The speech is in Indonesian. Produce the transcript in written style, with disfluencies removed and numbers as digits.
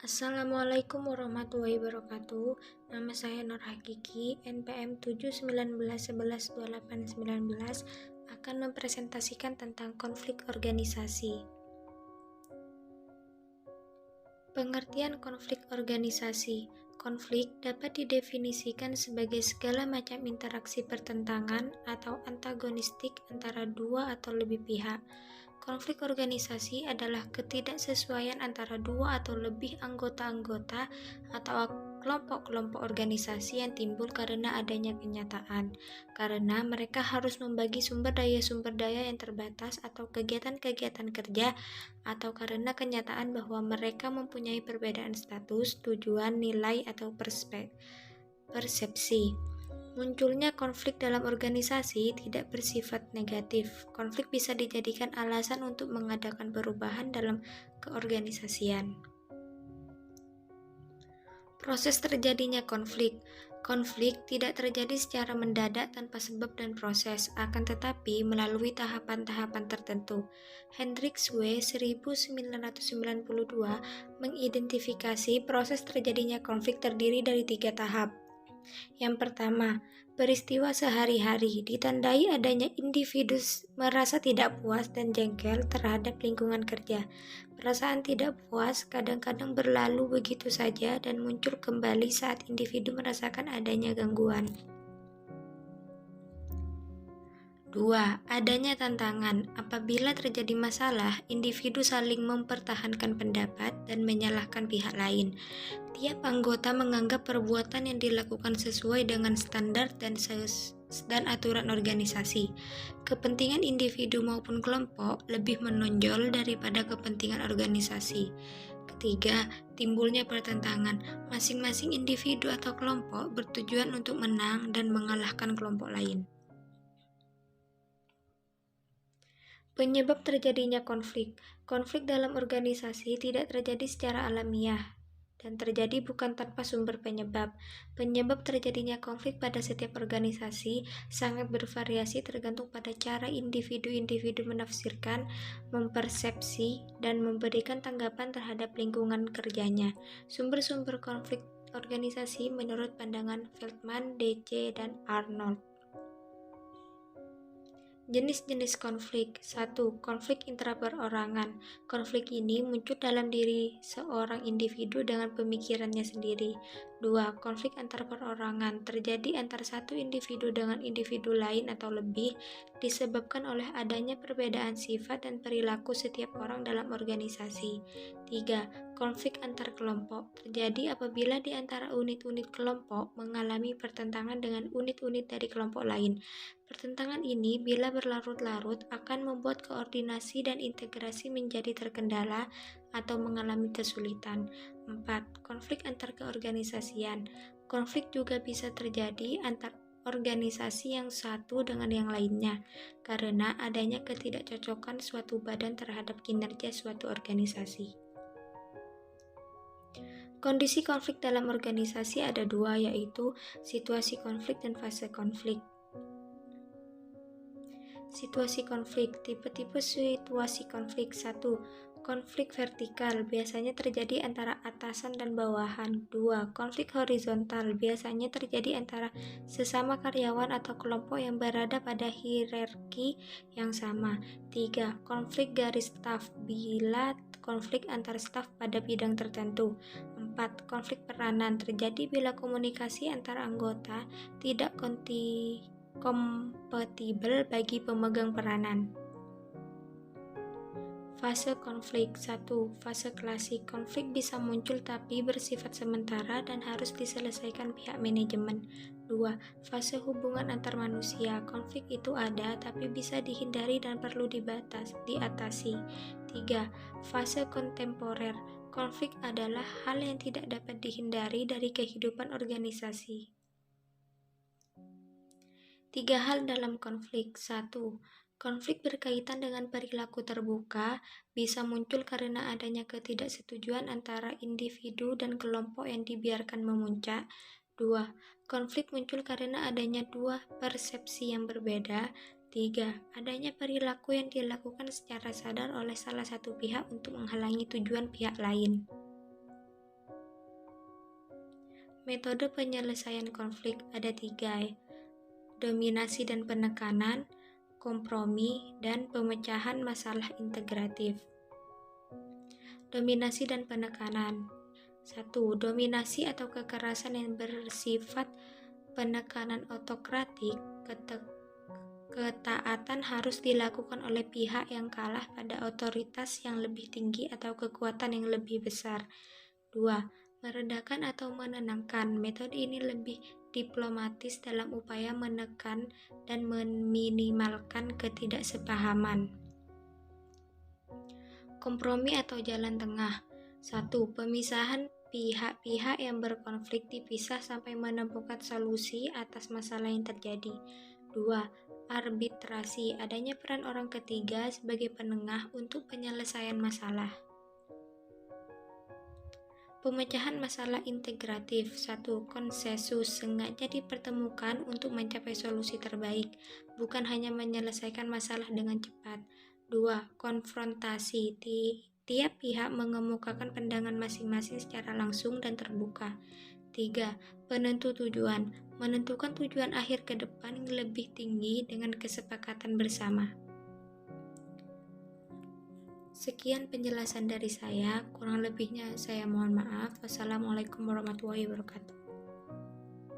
Assalamualaikum warahmatullahi wabarakatuh. Nama saya Nur Hakiki, NPM 719112819 akan mempresentasikan tentang konflik organisasi. Pengertian konflik organisasi. Konflik dapat didefinisikan sebagai segala macam interaksi pertentangan atau antagonistik antara dua atau lebih pihak. Konflik organisasi adalah ketidaksesuaian antara dua atau lebih anggota-anggota atau kelompok-kelompok organisasi yang timbul karena adanya kenyataan, karena mereka harus membagi sumber daya yang terbatas atau kegiatan-kegiatan kerja, atau karena kenyataan bahwa mereka mempunyai perbedaan status, tujuan, nilai, atau persepsi. Munculnya konflik dalam organisasi tidak bersifat negatif. Konflik bisa dijadikan alasan untuk mengadakan perubahan dalam keorganisasian. Proses terjadinya konflik. Konflik tidak terjadi secara mendadak tanpa sebab dan proses, akan tetapi melalui tahapan-tahapan tertentu. Hendrik W. 1992 mengidentifikasi proses terjadinya konflik terdiri dari 3 tahap. Yang pertama, peristiwa sehari-hari ditandai adanya individu merasa tidak puas dan jengkel terhadap lingkungan kerja. Perasaan tidak puas kadang-kadang berlalu begitu saja dan muncul kembali saat individu merasakan adanya gangguan. 2. Adanya tantangan. Apabila terjadi masalah, individu saling mempertahankan pendapat dan menyalahkan pihak lain. Tiap anggota menganggap perbuatan yang dilakukan sesuai dengan standar dan aturan organisasi. Kepentingan individu maupun kelompok lebih menonjol daripada kepentingan organisasi. Ketiga, timbulnya pertentangan. Masing-masing individu atau kelompok bertujuan untuk menang dan mengalahkan kelompok lain. Penyebab terjadinya konflik. Konflik dalam organisasi tidak terjadi secara alamiah dan terjadi bukan tanpa sumber penyebab. Penyebab terjadinya konflik pada setiap organisasi sangat bervariasi tergantung pada cara individu-individu menafsirkan, mempersepsi, dan memberikan tanggapan terhadap lingkungan kerjanya. Sumber-sumber konflik organisasi menurut pandangan Feldman, DC, dan Arnold. Jenis-jenis konflik. 1. Konflik intraperorangan. Konflik ini muncul dalam diri seorang individu dengan pemikirannya sendiri. 2. Konflik antarperorangan. Terjadi antara satu individu dengan individu lain atau lebih, disebabkan oleh adanya perbedaan sifat dan perilaku setiap orang dalam organisasi. 3. Konflik antar kelompok. Terjadi apabila di antara unit-unit kelompok mengalami pertentangan dengan unit-unit dari kelompok lain. Pertentangan ini bila berlarut-larut akan membuat koordinasi dan integrasi menjadi terkendala atau mengalami kesulitan. 4. Konflik antar keorganisasian. Konflik juga bisa terjadi antar organisasi yang satu dengan yang lainnya karena adanya ketidakcocokan suatu badan terhadap kinerja suatu organisasi. Kondisi konflik dalam organisasi ada 2, yaitu situasi konflik dan fase konflik. Situasi konflik. Tipe-tipe situasi konflik. 1. Konflik vertikal biasanya terjadi antara atasan dan bawahan. 2. Konflik horizontal biasanya terjadi antara sesama karyawan atau kelompok yang berada pada hierarki yang sama. 3. Konflik garis staf bila konflik antar staf pada bidang tertentu. 4. Konflik peranan terjadi bila komunikasi antar anggota tidak kompatibel bagi pemegang peranan. Fase konflik. 1. Fase klasik. Konflik bisa muncul tapi bersifat sementara dan harus diselesaikan pihak manajemen. 2. Fase hubungan antar manusia. Konflik itu ada tapi bisa dihindari dan perlu diatasi. 3. Fase kontemporer. Konflik adalah hal yang tidak dapat dihindari dari kehidupan organisasi. 3 hal dalam konflik. 1. Konflik berkaitan dengan perilaku terbuka bisa muncul karena adanya ketidaksetujuan antara individu dan kelompok yang dibiarkan memuncak. 2. Konflik muncul karena adanya 2 persepsi yang berbeda. 3. Adanya perilaku yang dilakukan secara sadar oleh salah satu pihak untuk menghalangi tujuan pihak lain. Metode penyelesaian konflik ada 3, dominasi dan penekanan, kompromi, dan pemecahan masalah integratif. Dominasi dan penekanan. 1. Dominasi atau kekerasan yang bersifat penekanan otokratik. Ketaatan harus dilakukan oleh pihak yang kalah pada otoritas yang lebih tinggi atau kekuatan yang lebih besar. 2. Meredakan atau menenangkan. Metode ini lebih diplomatis dalam upaya menekan dan meminimalkan ketidaksepahaman. Kompromi atau jalan tengah. 1. Pemisahan pihak-pihak yang berkonflik dipisah sampai menemukan solusi atas masalah yang terjadi. 2. Arbitrasi, adanya peran orang ketiga sebagai penengah untuk penyelesaian masalah. Pemecahan masalah integratif. 1. Konsensus, sengaja dipertemukan untuk mencapai solusi terbaik, bukan hanya menyelesaikan masalah dengan cepat. 2. Konfrontasi, tiap pihak mengemukakan pandangan masing-masing secara langsung dan terbuka. 3. Penentu tujuan, menentukan tujuan akhir ke depan yang lebih tinggi dengan kesepakatan bersama. Sekian penjelasan dari saya, kurang lebihnya saya mohon maaf. Wassalamualaikum warahmatullahi wabarakatuh.